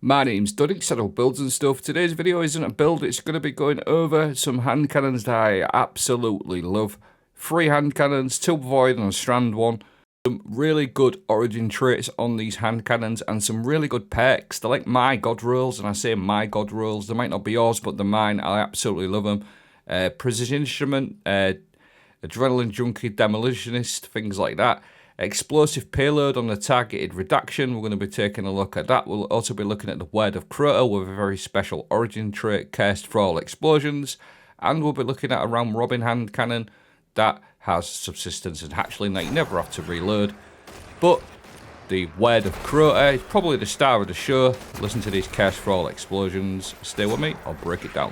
My name's Duddy, Saddle Builds and stuff. Today's video isn't a build, it's going to be going over some hand cannons that I absolutely love. 3 hand cannons, 2 void and a strand one. Some really good origin traits on these hand cannons and some really good perks. They're like my god rolls, and I say my god rolls. They might not be yours, but they're mine. I absolutely love them. Precision instrument, adrenaline junkie, demolitionist, things like that. Explosive payload on the targeted redaction. We're going to be taking a look at that. We'll also be looking at the word of Crota with a very special origin trait, cursed for all explosions. And we'll be looking at a round robin hand cannon that has subsistence and hatchling that you never have to reload. But the word of Crota is probably the star of the show. Listen to these cursed for all explosions. Stay with me, I'll break it down.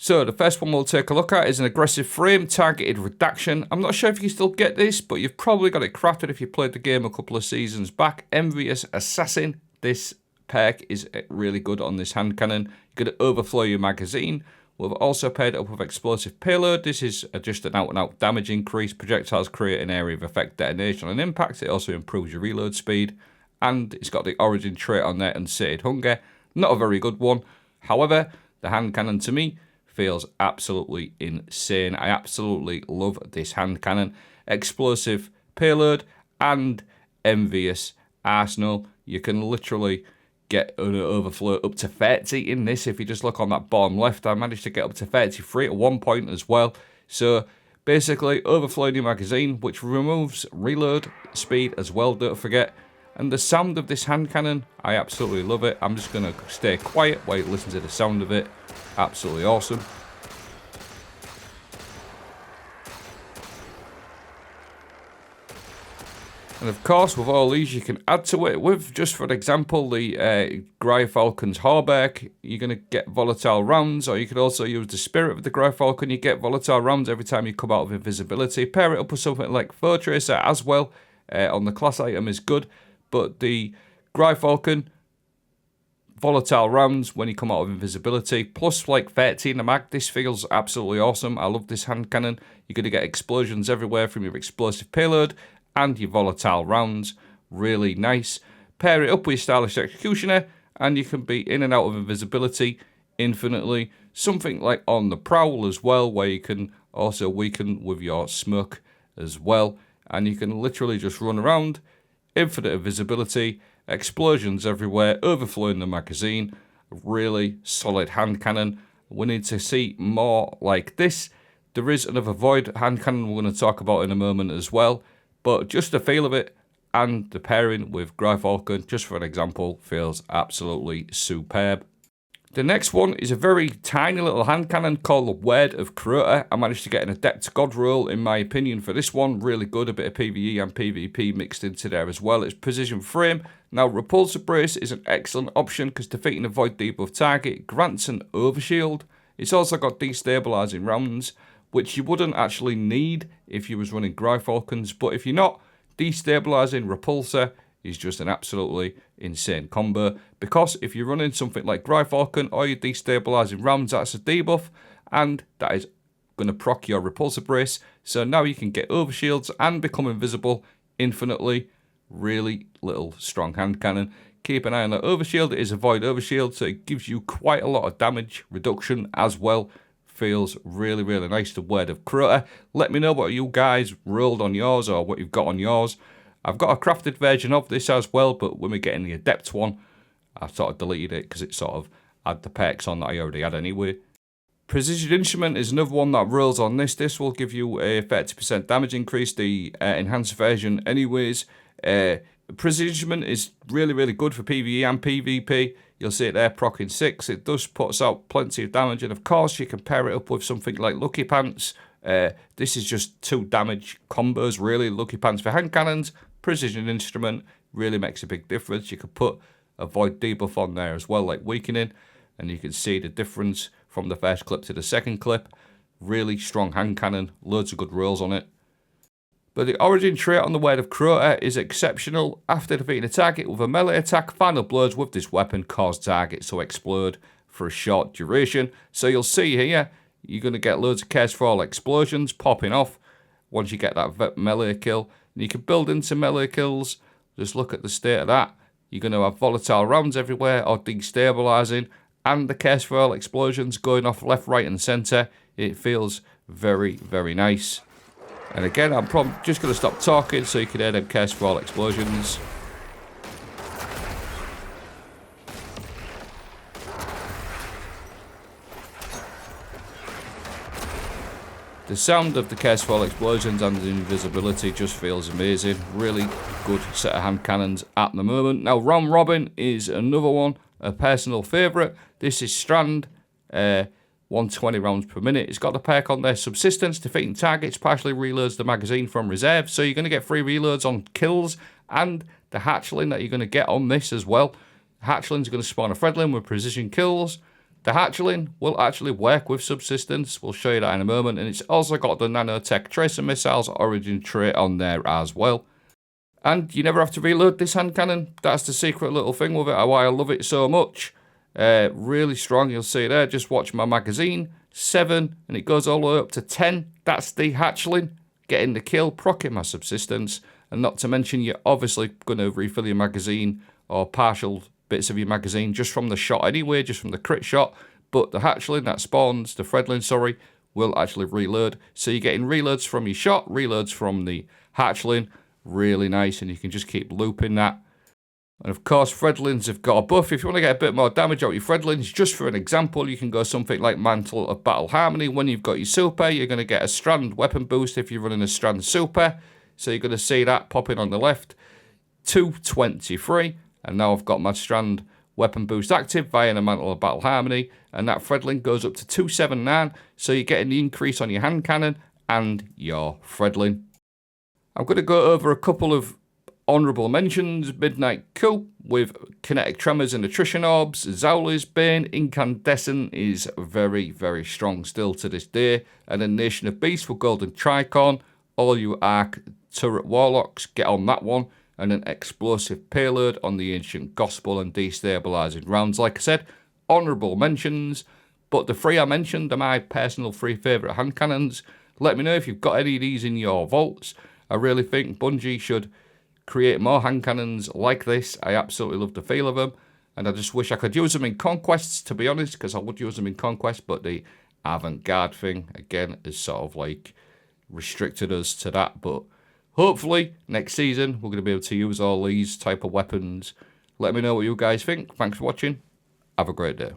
So the first one we'll take a look at is an aggressive frame targeted redaction. I'm not sure if you still get this, but you've probably got it crafted if you played the game a couple of seasons back. Envious Assassin. This perk is really good on this hand cannon. You're going to overflow your magazine. We've also paired it up with explosive payload. This is just an out-and-out damage increase. Projectiles create an area of effect detonation and impact. It also improves your reload speed. And it's got the origin trait on there, Unsated Hunger. Not a very good one. However, the hand cannon to me feels absolutely insane. I absolutely love this hand cannon. Explosive payload and envious arsenal. You can literally get an overflow up to 30 in this. If you just look on that bottom left, I managed to get up to 33 at one point as well. So basically overflowing your magazine, which removes reload speed as well, don't forget. And the sound of this hand cannon, I absolutely love it. I'm just going to stay quiet while you listen to the sound of it. Absolutely awesome. And of course, with all these, you can add to it with, just for example, the Gryphon's Hauberk. You're going to get volatile rounds, or you could also use the Spirit of the Gryphon. You get volatile rounds every time you come out of invisibility. Pair it up with something like Foe Tracer as well. On the class item is good, but the Gryphon, volatile rounds when you come out of invisibility, plus like 13 a mag. This feels absolutely awesome. I love this hand cannon. You're going to get explosions everywhere from your explosive payload and your volatile rounds. Really nice. Pair it up with your Stylish Executioner and you can be in and out of invisibility infinitely. Something like on the Prowl as well, where you can also weaken with your Smoke as well, and you can literally just run around, infinite invisibility, explosions everywhere, overflowing the magazine. Really solid hand cannon. We need to see more like this. There is another void hand cannon we're going to talk about in a moment as well, but just the feel of it and the pairing with Gryphon, just for an example, feels absolutely superb. The next one is a very tiny little hand cannon called the Word of Crota. I managed to get an Adept God roll, in my opinion, for this one. Really good, a bit of PvE and PvP mixed into there as well. It's precision frame. Now, Repulsor Brace is an excellent option because defeating a void debuff target grants an overshield. It's also got destabilizing rounds, which you wouldn't actually need if you was running Gryphons, but if you're not, destabilizing Repulsor is just an absolutely insane combo, because if you're running something like Gryphon or you're destabilizing rounds, that's a debuff, and that is going to proc your Repulsor Brace, so now you can get overshields and become invisible infinitely. Really little strong hand cannon. Keep an eye on that overshield. It is a void overshield, so it gives you quite a lot of damage reduction as well. Feels really, really nice, the Word of Crota. Let me know what you guys rolled on yours or what you've got on yours. I've got a crafted version of this as well, but when we get in the Adept one, I sort of deleted it because it sort of had the perks on that I already had anyway. Precision Instrument is another one that rolls on this. This will give you a 30% damage increase, the enhanced version anyways. Precision Instrument is really, really good for PvE and PvP. You'll see it there, proccing 6. It does put out plenty of damage, and of course you can pair it up with something like Lucky Pants. This is just 2 damage combos, really. Lucky Pants for hand cannons. Precision Instrument really makes a big difference. You could put a void debuff on there as well, like weakening, and you can see the difference from the first clip to the second clip. Really strong hand cannon, loads of good rolls on it. But the origin trait on the Word of Crota is exceptional. After defeating a target with a melee attack, final blows with this weapon cause targets to explode for a short duration. So you'll see here, you're going to get loads of cursed for all explosions popping off once you get that melee kill. And you can build into melee kills. Just look at the state of that. You're going to have volatile rounds everywhere or destabilizing, and the case foil explosions going off left, right, and center. It feels very, very nice. And again, I'm probably just going to stop talking so you can hear them case foil explosions. The sound of the case foil explosions and the invisibility just feels amazing. Really good set of hand cannons at the moment. Now, round robin is another one, a personal favourite. This is strand, 120 rounds per minute. It's got the perk on there, subsistence, defeating targets, partially reloads the magazine from reserve. So you're going to get free reloads on kills, and the hatchling that you're going to get on this as well. Hatchling's going to spawn a Fredling with precision kills. The hatchling will actually work with subsistence. We'll show you that in a moment. And it's also got the nanotech tracer missiles origin trait on there as well. And you never have to reload this hand cannon. That's the secret little thing with it, why I love it so much. Really strong, you'll see there. Just watch my magazine. 7, and it goes all the way up to 10. That's the hatchling. Getting the kill, proccing my subsistence. And not to mention, you're obviously going to refill your magazine or partial bits of your magazine just from the shot anyway, just from the crit shot. But the hatchling that spawns, the Fredling, sorry, will actually reload. So you're getting reloads from your shot, reloads from the hatchling. Really nice, and you can just keep looping that. And of course, Fredlings have got a buff. If you want to get a bit more damage out of your Fredlings, just for an example, you can go something like Mantle of Battle Harmony. When you've got your super, you're going to get a strand weapon boost if you're running a strand super. So you're going to see that popping on the left. 223. And now I've got my strand weapon boost active via the Mantle of Battle Harmony. And that Fredling goes up to 279. So you're getting the increase on your hand cannon and your Fredling. I'm going to go over a couple of honourable mentions. Midnight Coup with Kinetic Tremors and Attrition Orbs. Zowli's Bane Incandescent is very, very strong still to this day. And then Nation of Beasts for Golden Tricorn. All you Arc Turret Warlocks, get on that one. And an Explosive Payload on the Ancient Gospel and Destabilizing Rounds. Like I said, honourable mentions. But the 3 I mentioned are my personal 3 favourite hand cannons. Let me know if you've got any of these in your vaults. I really think Bungie should create more hand cannons like this. I absolutely love the feel of them. And I just wish I could use them in Conquests, to be honest, because I would use them in Conquest. But the avant-garde thing, again, is sort of like restricted us to that. But hopefully, next season, we're going to be able to use all these type of weapons. Let me know what you guys think. Thanks for watching. Have a great day.